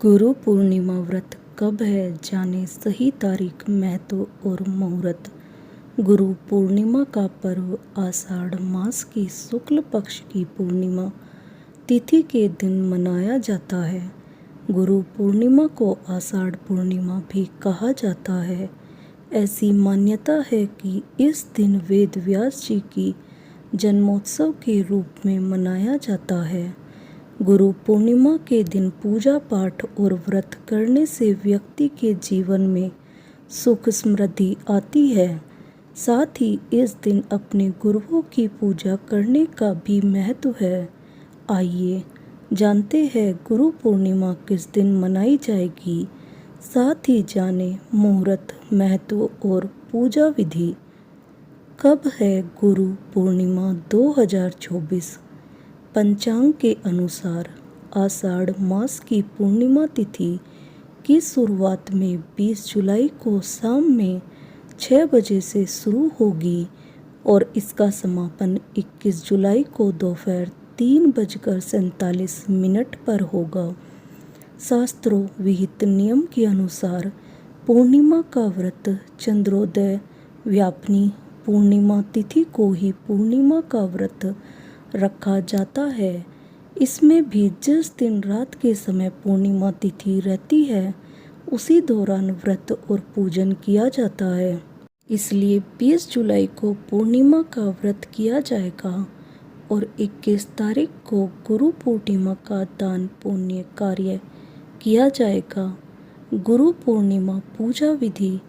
गुरु पूर्णिमा व्रत कब है, जाने सही तारीख, महत्व और मुहूर्त। गुरु पूर्णिमा का पर्व आषाढ़ मास की शुक्ल पक्ष की पूर्णिमा तिथि के दिन मनाया जाता है। गुरु पूर्णिमा को आषाढ़ पूर्णिमा भी कहा जाता है। ऐसी मान्यता है कि इस दिन वेद व्यास जी की जन्मोत्सव के रूप में मनाया जाता है। गुरु पूर्णिमा के दिन पूजा पाठ और व्रत करने से व्यक्ति के जीवन में सुख समृद्धि आती है। साथ ही इस दिन अपने गुरुओं की पूजा करने का भी महत्व है। आइए जानते हैं गुरु पूर्णिमा किस दिन मनाई जाएगी, साथ ही जाने मुहूर्त, महत्व और पूजा विधि। कब है गुरु पूर्णिमा 2024? पंचांग के अनुसार आषाढ़ मास की पूर्णिमा तिथि की शुरुआत में 20 जुलाई को शाम में 6 बजे से शुरू होगी और इसका समापन 21 जुलाई को दोपहर 3:47 पर होगा। शास्त्रों विहित नियम के अनुसार पूर्णिमा का व्रत चंद्रोदय व्यापनी पूर्णिमा तिथि को ही पूर्णिमा का व्रत रखा जाता है। इसमें भी जिस दिन रात के समय पूर्णिमा तिथि रहती है उसी दौरान व्रत और पूजन किया जाता है। इसलिए 20 जुलाई को पूर्णिमा का व्रत किया जाएगा और 21 तारीख को गुरु पूर्णिमा का दान पुण्य कार्य किया जाएगा। गुरु पूर्णिमा पूजा विधि।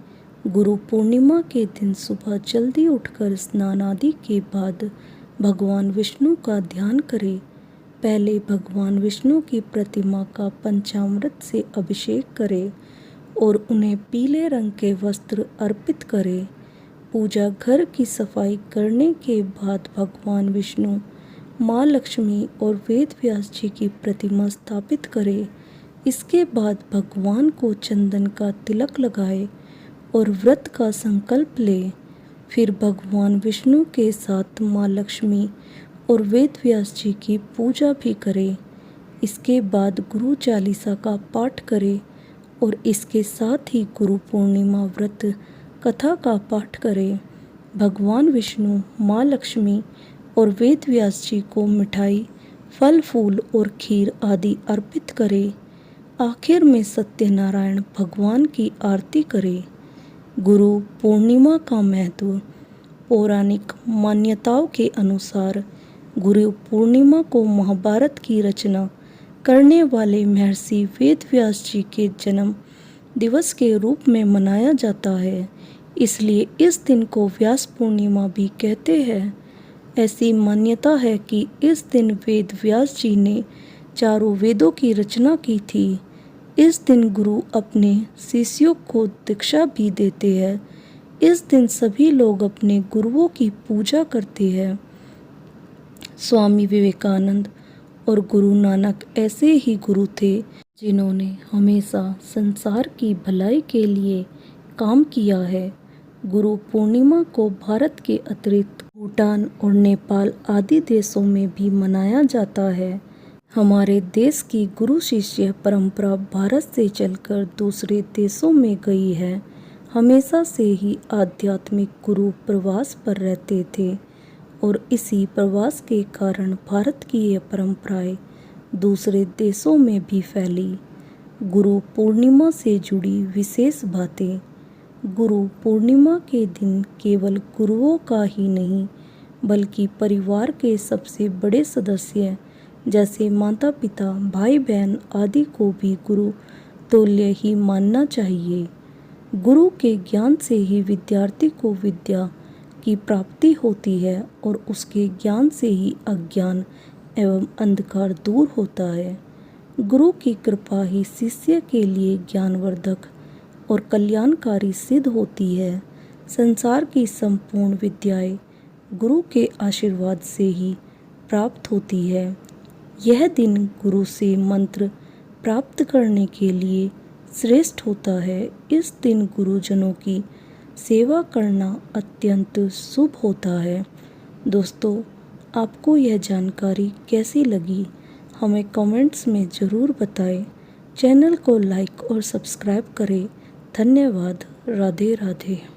गुरु पूर्णिमा के दिन सुबह जल्दी उठकर स्नान आदि के बाद भगवान विष्णु का ध्यान करें। पहले भगवान विष्णु की प्रतिमा का पंचामृत से अभिषेक करें और उन्हें पीले रंग के वस्त्र अर्पित करें। पूजा घर की सफाई करने के बाद भगवान विष्णु, माँ लक्ष्मी और वेद व्यास जी की प्रतिमा स्थापित करें। इसके बाद भगवान को चंदन का तिलक लगाए और व्रत का संकल्प ले। फिर भगवान विष्णु के साथ माँ लक्ष्मी और वेद व्यास जी की पूजा भी करें। इसके बाद गुरु चालीसा का पाठ करें और इसके साथ ही गुरु पूर्णिमा व्रत कथा का पाठ करें। भगवान विष्णु, माँ लक्ष्मी और वेद व्यास जी को मिठाई, फल फूल और खीर आदि अर्पित करें। आखिर में सत्यनारायण भगवान की आरती करें। गुरु पूर्णिमा का महत्व। पौराणिक मान्यताओं के अनुसार गुरु पूर्णिमा को महाभारत की रचना करने वाले महर्षि वेद व्यास जी के जन्म दिवस के रूप में मनाया जाता है। इसलिए इस दिन को व्यास पूर्णिमा भी कहते हैं। ऐसी मान्यता है कि इस दिन वेद व्यास जी ने चारों वेदों की रचना की थी। इस दिन गुरु अपने शिष्यों को दीक्षा भी देते हैं। इस दिन सभी लोग अपने गुरुओं की पूजा करते हैं। स्वामी विवेकानंद और गुरु नानक ऐसे ही गुरु थे जिन्होंने हमेशा संसार की भलाई के लिए काम किया है। गुरु पूर्णिमा को भारत के अतिरिक्त भूटान और नेपाल आदि देशों में भी मनाया जाता है। हमारे देश की गुरु शिष्य परंपरा भारत से चलकर दूसरे देशों में गई है। हमेशा से ही आध्यात्मिक गुरु प्रवास पर रहते थे और इसी प्रवास के कारण भारत की यह परंपराएं दूसरे देशों में भी फैली। गुरु पूर्णिमा से जुड़ी विशेष बातें। गुरु पूर्णिमा के दिन केवल गुरुओं का ही नहीं बल्कि परिवार के सबसे बड़े सदस्य जैसे माता पिता, भाई बहन आदि को भी गुरु तुल्य ही मानना चाहिए। गुरु के ज्ञान से ही विद्यार्थी को विद्या की प्राप्ति होती है और उसके ज्ञान से ही अज्ञान एवं अंधकार दूर होता है। गुरु की कृपा ही शिष्य के लिए ज्ञानवर्धक और कल्याणकारी सिद्ध होती है। संसार की संपूर्ण विद्याएं गुरु के आशीर्वाद से ही प्राप्त होती है। यह दिन गुरु से मंत्र प्राप्त करने के लिए श्रेष्ठ होता है। इस दिन गुरुजनों की सेवा करना अत्यंत शुभ होता है। दोस्तों, आपको यह जानकारी कैसी लगी हमें कमेंट्स में ज़रूर बताएं। चैनल को लाइक और सब्सक्राइब करें। धन्यवाद। राधे राधे।